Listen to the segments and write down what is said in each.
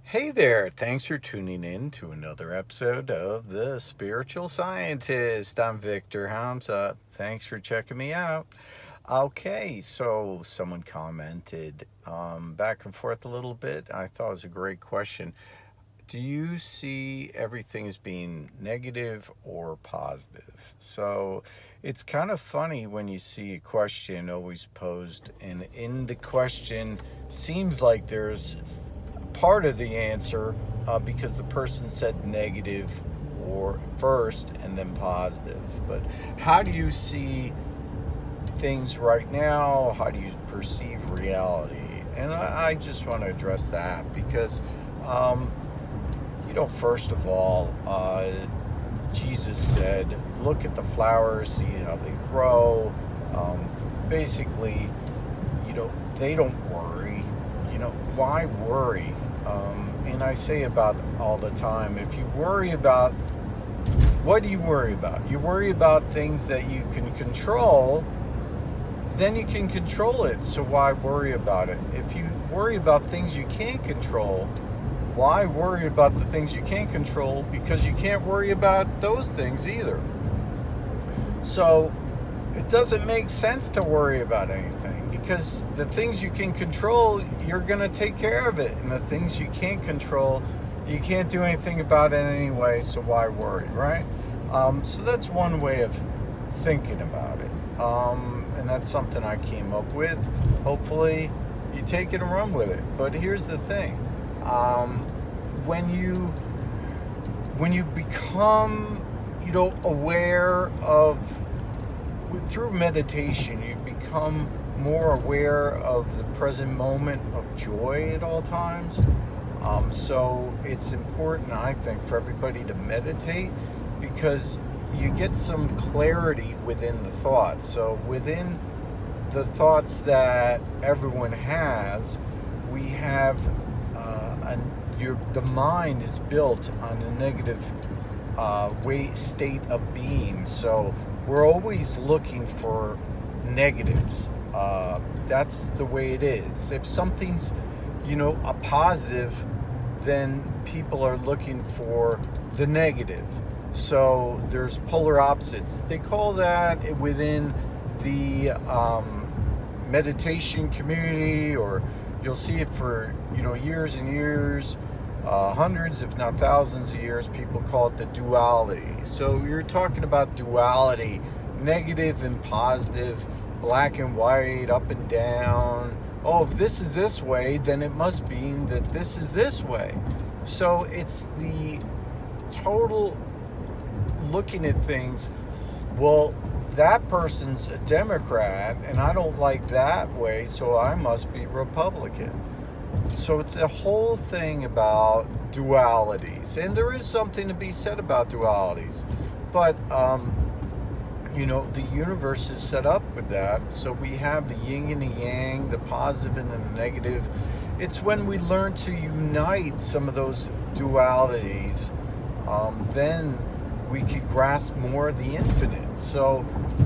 Hey there, thanks for tuning in to another episode of The Spiritual Scientist. I'm Victor Hamza. Thanks for checking me out. Okay, so someone commented back and forth a little bit. I thought it was a great question. Do you see everything as being negative or positive? So it's kind of funny when you see a question always posed, and in the question seems like there's part of the answer because the person said negative or first and then positive. But how do you see things right now? How do you perceive reality? And I just want to address that because, first of all, Jesus said, look at the flowers, see how they grow. Basically, they don't worry. Why worry? And I say about all the time, if you worry about, what do you worry about? You worry about things that you can control, then you can control it. So why worry about it? If you worry about things you can't control, why worry about the things you can't control? Because you can't worry about those things either. So it doesn't make sense to worry about anything because the things you can control, you're going to take care of it. And the things you can't control, you can't do anything about it anyway, so why worry, right? So that's one way of thinking about it. And that's something I came up with. Hopefully you take it and run with it. But here's the thing. When you become, aware of, through meditation, you become more aware of the present moment of joy at all times. So it's important, I think, for everybody to meditate because you get some clarity within the thoughts. So within the thoughts that everyone has, we have the mind is built on a negative state of being. So we're always looking for negatives. That's the way it is. If something's, a positive, then people are looking for the negative. So there's polar opposites. They call that within the meditation community, or you'll see it for, years and years, hundreds, if not thousands of years, people call it the duality. So you're talking about duality, negative and positive, black and white, up and down. Oh, if this is this way, then it must mean that this is this way. So it's the total looking at things. Well, that person's a Democrat, and I don't like that way, so I must be Republican. So it's a whole thing about dualities, and there is something to be said about dualities, but the universe is set up with that. So we have the yin and the yang, the positive and the negative. It's when we learn to unite some of those dualities, then we could grasp more of the infinite. So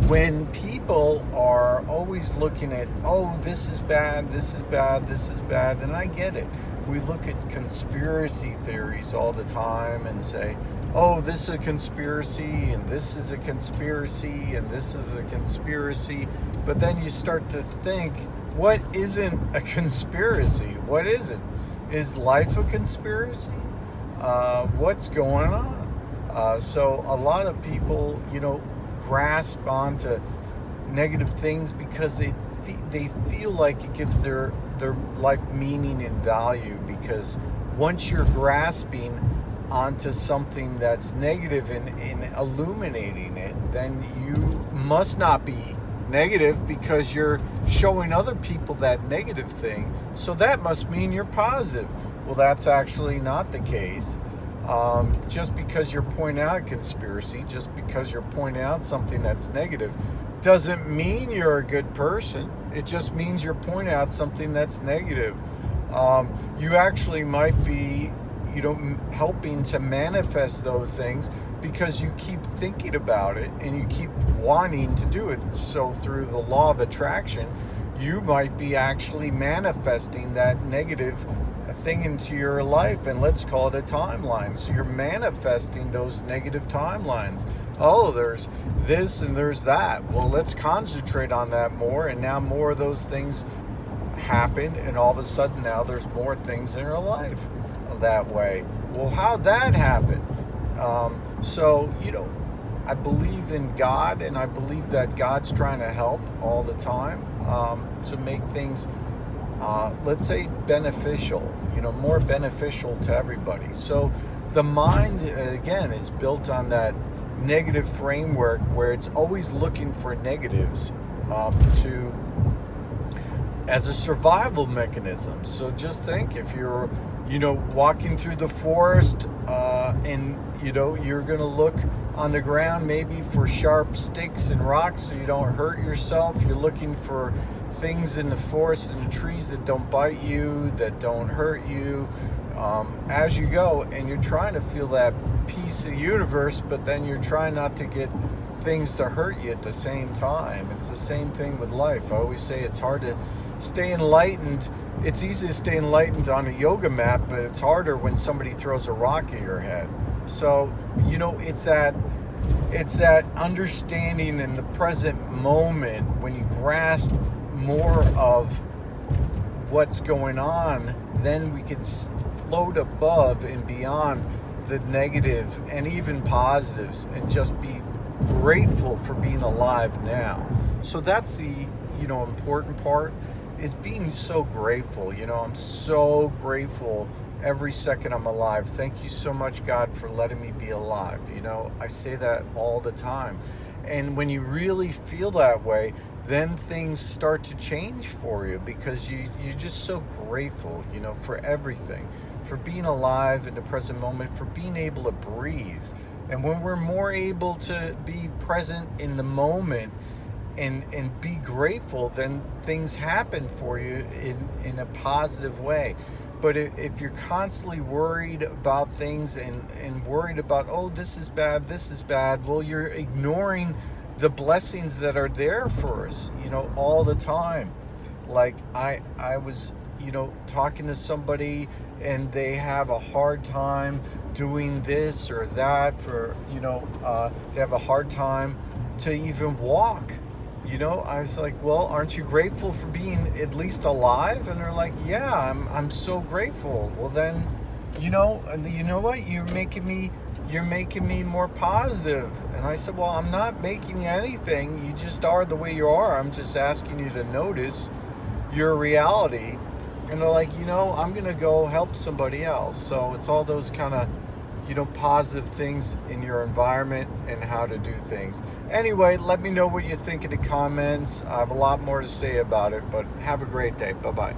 when people are always looking at, oh, this is bad, this is bad, this is bad, and I get it. We look at conspiracy theories all the time and say, oh, this is a conspiracy, and this is a conspiracy, and this is a conspiracy. But then you start to think, what isn't a conspiracy? What isn't? Is life a conspiracy? What's going on? So a lot of people, grasp onto negative things because they feel like it gives their life meaning and value. Because once you're grasping onto something that's negative and illuminating it, then you must not be negative because you're showing other people that negative thing. So that must mean you're positive. Well, that's actually not the case. Just because you're pointing out a conspiracy, just because you're pointing out something that's negative, doesn't mean you're a good person. It just means you're pointing out something that's negative. You actually might be, helping to manifest those things because you keep thinking about it and you keep wanting to do it. So through the law of attraction, you might be actually manifesting that negative thing into your life, and let's call it a timeline. So you're manifesting those negative timelines. Oh, there's this and there's that. Well, let's concentrate on that more, and now more of those things happen, and all of a sudden now there's more things in your life that way. Well, how'd that happen? So, I believe in God, and I believe that God's trying to help all the time to make things, let's say, beneficial, more beneficial to everybody. So the mind, again, is built on that negative framework where it's always looking for negatives as a survival mechanism. So just think, if you're, walking through the forest and, you're going to look on the ground maybe for sharp sticks and rocks so you don't hurt yourself. You're looking for things in the forest and the trees that don't bite you, that don't hurt you as you go, and you're trying to feel that peace of the universe, but then you're trying not to get things to hurt you at the same time. It's the same thing with life. I always say it's hard to stay enlightened. It's easy to stay enlightened on a yoga mat, but it's harder when somebody throws a rock at your head. So, it's that understanding in the present moment. When you grasp more of what's going on, then we could float above and beyond the negative and even positives, and just be grateful for being alive now. So that's the important part, is being so grateful. I'm so grateful every second I'm alive. Thank you so much, God, for letting me be alive. I say that all the time. And when you really feel that way, then things start to change for you, because you're just so grateful, for everything, for being alive in the present moment, for being able to breathe. And when we're more able to be present in the moment and be grateful, then things happen for you in a positive way. But if you're constantly worried about things and worried about, oh, this is bad, well, you're ignoring the blessings that are there for us, all the time. Like I was, talking to somebody, and they have a hard time doing this or that they have a hard time to even walk. I was like, well, aren't you grateful for being at least alive? And they're like, yeah, I'm so grateful. Well, then, you know what? You're making me more positive. And I said, well, I'm not making you anything. You just are the way you are. I'm just asking you to notice your reality. And they're like, I'm going to go help somebody else. So it's all those kind of, positive things in your environment and how to do things. Anyway, let me know what you think in the comments. I have a lot more to say about it, but have a great day. Bye-bye.